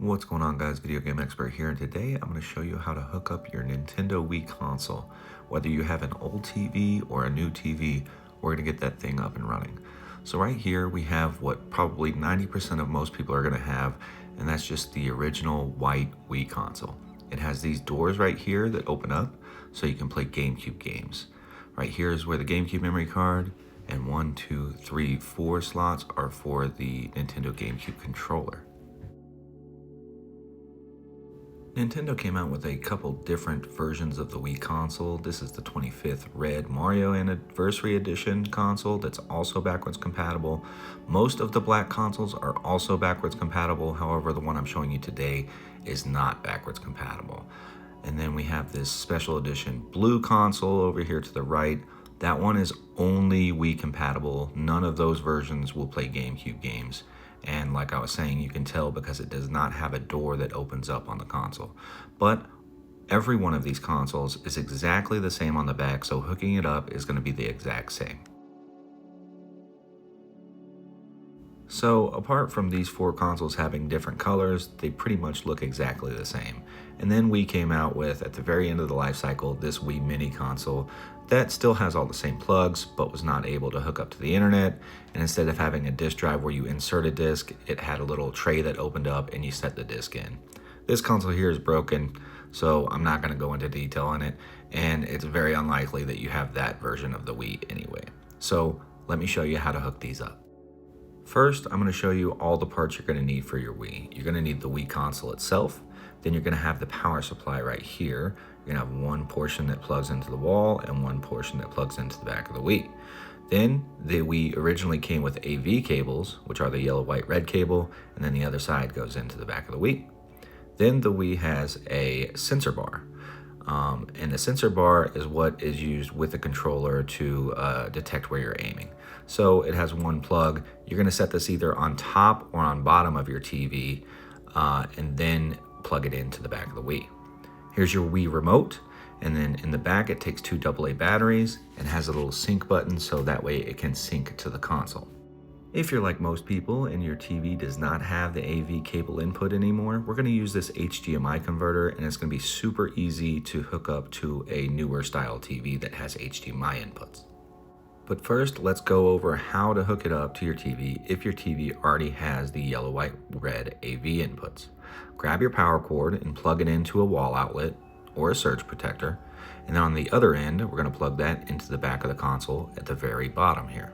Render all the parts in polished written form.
What's going on, guys? Video game expert here, and today I'm going to show you how to hook up your Nintendo Wii console. Whether you have an old TV or a new TV, we're going to get that thing up and running. So right here we have what probably 90% of most people are going to have, and that's just the original white Wii console. It has these doors right here that open up so you can play GameCube games. Right here is where the GameCube memory card and 1, 2, 3, 4 slots are for the Nintendo GameCube controller. Nintendo came out with a couple different versions of the Wii console. This is the 25th Red Mario Anniversary Edition console that's also backwards compatible. Most of the black consoles are also backwards compatible. However, the one I'm showing you today is not backwards compatible. And then we have this special edition blue console over here to the right. That one is only Wii compatible. None of those versions will play GameCube games. And like I was saying, you can tell because it does not have a door that opens up on the console. But every one of these consoles is exactly the same on the back, so hooking it up is going to be the exact same. So apart from these four consoles having different colors, they pretty much look exactly the same. And then we came out with, at the very end of the life cycle, this Wii Mini console that still has all the same plugs, but was not able to hook up to the internet. And instead of having a disk drive where you insert a disk, it had a little tray that opened up and you set the disk in. This console here is broken, so I'm not going to go into detail on it, and it's very unlikely that you have that version of the Wii anyway. So let me show you how to hook these up. First, I'm going to show you all the parts you're going to need for your Wii. You're going to need the Wii console itself. Then you're going to have the power supply right here. You're going to have one portion that plugs into the wall and one portion that plugs into the back of the Wii. Then the Wii originally came with AV cables, which are the yellow, white, red cable, and then the other side goes into the back of the Wii. Then the Wii has a sensor bar. And the sensor bar is what is used with the controller to detect where you're aiming. So it has one plug. You're going to set this either on top or on bottom of your TV, and then plug it into the back of the Wii. Here's your Wii remote, and then in the back it takes two AA batteries and has a little sync button so that way it can sync to the console. If you're like most people and your TV does not have the AV cable input anymore, we're going to use this HDMI converter, and it's going to be super easy to hook up to a newer style TV that has HDMI inputs. But first, let's go over how to hook it up to your TV if your TV already has the yellow, white, red AV inputs. Grab your power cord and plug it into a wall outlet or a surge protector, and then on the other end, we're going to plug that into the back of the console at the very bottom here.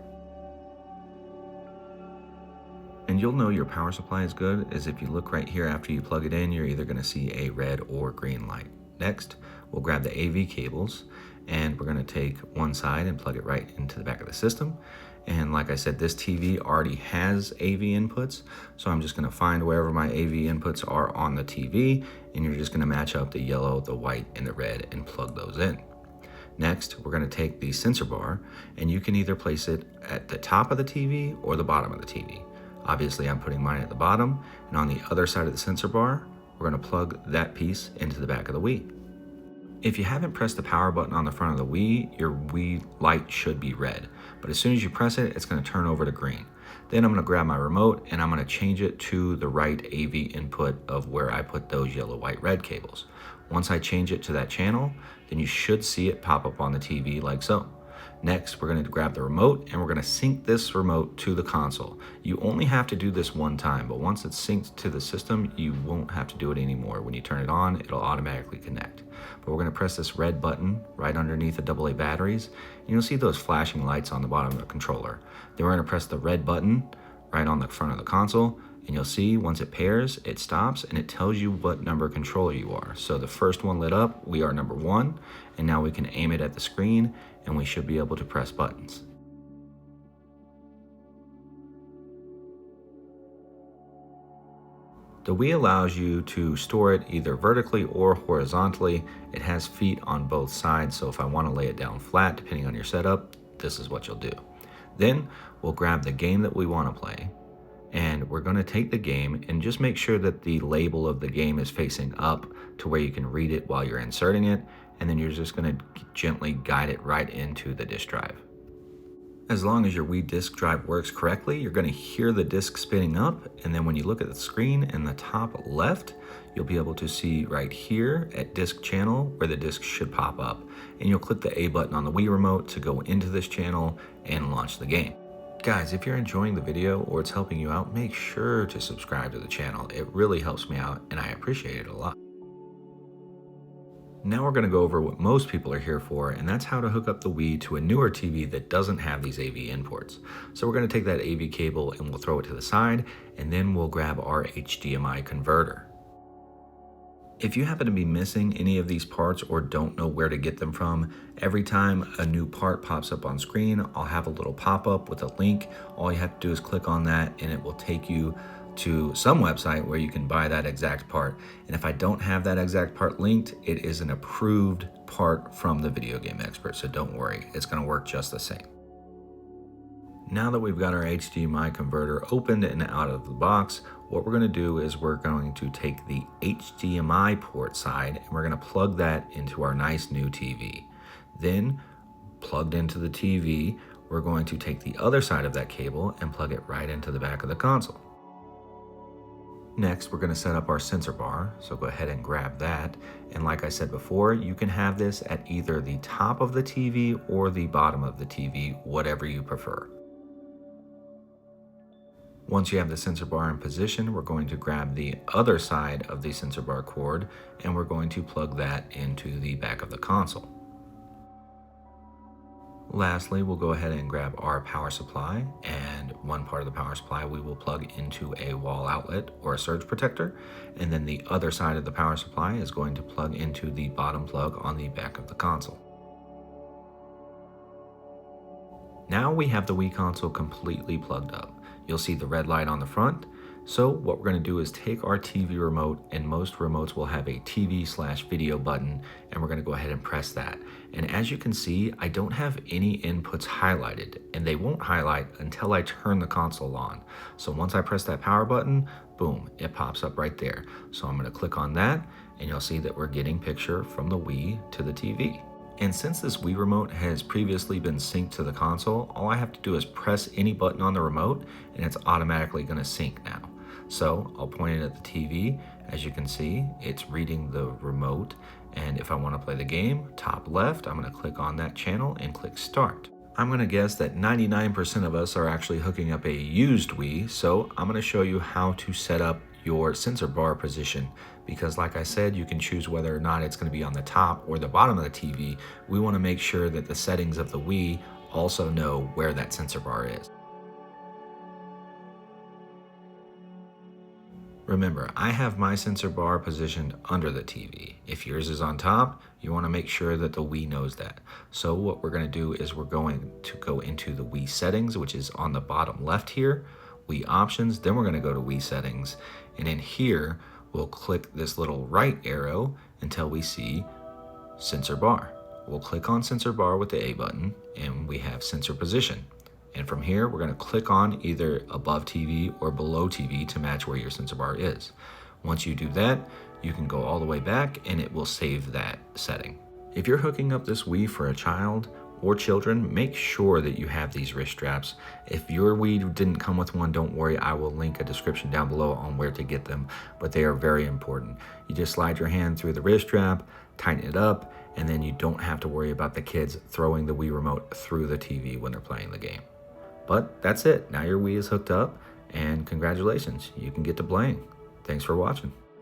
And you'll know your power supply is good as if you look right here after you plug it in, you're either going to see a red or green light. Next, we'll grab the AV cables, and we're going to take one side and plug it right into the back of the system. And like I said, this TV already has AV inputs, so I'm just going to find wherever my AV inputs are on the TV, and you're just going to match up the yellow, the white, and the red and plug those in. Next, we're going to take the sensor bar, and you can either place it at the top of the TV or the bottom of the TV. Obviously, I'm putting mine at the bottom, and on the other side of the sensor bar, we're going to plug that piece into the back of the Wii. If you haven't pressed the power button on the front of the Wii, your Wii light should be red, but as soon as you press it, it's going to turn over to green. Then I'm going to grab my remote, and I'm going to change it to the right AV input of where I put those yellow, white, red cables. Once I change it to that channel, then you should see it pop up on the TV like so. Next, we're going to grab the remote and we're going to sync this remote to the console. You only have to do this one time, but once it's synced to the system, you won't have to do it anymore. When you turn it on, it'll automatically connect. But we're going to press this red button right underneath the AA batteries, and you'll see those flashing lights on the bottom of the controller. Then we're going to press the red button right on the front of the console, and you'll see once it pairs, it stops and it tells you what number controller you are. So the first one lit up, we are number 1, and now we can aim it at the screen and we should be able to press buttons. The Wii allows you to store it either vertically or horizontally. It has feet on both sides, so if I want to lay it down flat, depending on your setup, this is what you'll do. Then we'll grab the game that we want to play, and we're going to take the game and just make sure that the label of the game is facing up to where you can read it while you're inserting it, and then you're just going to gently guide it right into the disk drive. As long as your Wii disk drive works correctly, you're going to hear the disk spinning up, and then when you look at the screen in the top left, you'll be able to see right here at disk channel where the disk should pop up, and you'll click the A button on the Wii remote to go into this channel and launch the game. Guys, if you're enjoying the video or it's helping you out, make sure to subscribe to the channel. It really helps me out and I appreciate it a lot. Now we're going to go over what most people are here for, and that's how to hook up the Wii to a newer TV that doesn't have these AV imports. So we're going to take that AV cable and we'll throw it to the side, and then we'll grab our HDMI converter. If you happen to be missing any of these parts or don't know where to get them from, every time a new part pops up on screen, I'll have a little pop-up with a link. All you have to do is click on that and it will take you to some website where you can buy that exact part. And if I don't have that exact part linked, it is an approved part from the video game expert, so don't worry, it's going to work just the same. Now that we've got our HDMI converter opened and out of the box, what we're going to do is we're going to take the HDMI port side and we're going to plug that into our nice new TV. Then, plugged into the TV, we're going to take the other side of that cable and plug it right into the back of the console. Next, we're going to set up our sensor bar, so go ahead and grab that. And like I said before, you can have this at either the top of the TV or the bottom of the TV, whatever you prefer. Once you have the sensor bar in position, we're going to grab the other side of the sensor bar cord and we're going to plug that into the back of the console. Lastly, we'll go ahead and grab our power supply, and one part of the power supply we will plug into a wall outlet or a surge protector, and then the other side of the power supply is going to plug into the bottom plug on the back of the console. Now we have the Wii console completely plugged up. You'll see the red light on the front. So what we're going to do is take our TV remote, and most remotes will have a TV/video button, and we're going to go ahead and press that. And as you can see, I don't have any inputs highlighted, and they won't highlight until I turn the console on. So once I press that power button, boom, it pops up right there. So I'm going to click on that, and you'll see that we're getting picture from the Wii to the TV. And since this Wii remote has previously been synced to the console, all I have to do is press any button on the remote and it's automatically going to sync now. So I'll point it at the TV. As you can see, it's reading the remote. And if I want to play the game, top left, I'm going to click on that channel and click start. I'm going to guess that 99% of us are actually hooking up a used Wii. So I'm going to show you how to set up your sensor bar position, because like I said, you can choose whether or not it's going to be on the top or the bottom of the TV. We want to make sure that the settings of the Wii also know where that sensor bar is. Remember, I have my sensor bar positioned under the TV. If yours is on top, you want to make sure that the Wii knows that. So what we're going to do is we're going to go into the Wii settings, which is on the bottom left here, Wii options, then we're going to go to Wii settings, and in here we'll click this little right arrow until we see sensor bar. We'll click on sensor bar with the A button and we have sensor position. And from here, we're going to click on either above TV or below TV to match where your sensor bar is. Once you do that, you can go all the way back and it will save that setting. If you're hooking up this Wii for a child or children, make sure that you have these wrist straps. If your Wii didn't come with one, don't worry, I will link a description down below on where to get them, but they are very important. You just slide your hand through the wrist strap, tighten it up, and then you don't have to worry about the kids throwing the Wii remote through the TV when they're playing the game. But that's it. Now your Wii is hooked up, and congratulations, you can get to playing. Thanks for watching.